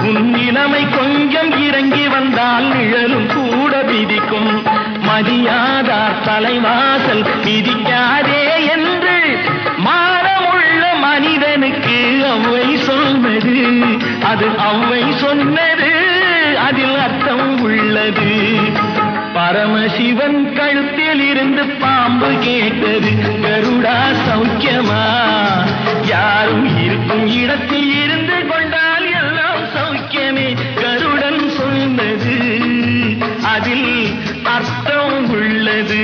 உன் நிலைமை கொஞ்சம் இறங்கி வந்தால் நிழலும் கூட விதிக்கும். மதியாதார் தலைவாசல் மிதிக்காதே என்று மானமுள்ள மனிதனுக்கு அவ்வை சொன்னது. அது அவ்வை சொன்னது, அதில் அர்த்தம் உள்ளது. பரமசிவன் கழுத்தில் இருந்து பாம்பு கேட்டது, கருடா சௌக்கியமா? யாரும் இருக்கும் இடத்தில் இருந்து கொண்டால் எல்லாம் சௌக்கியமே. கருடன் சொன்னது, அதில் அர்த்தம் உள்ளது.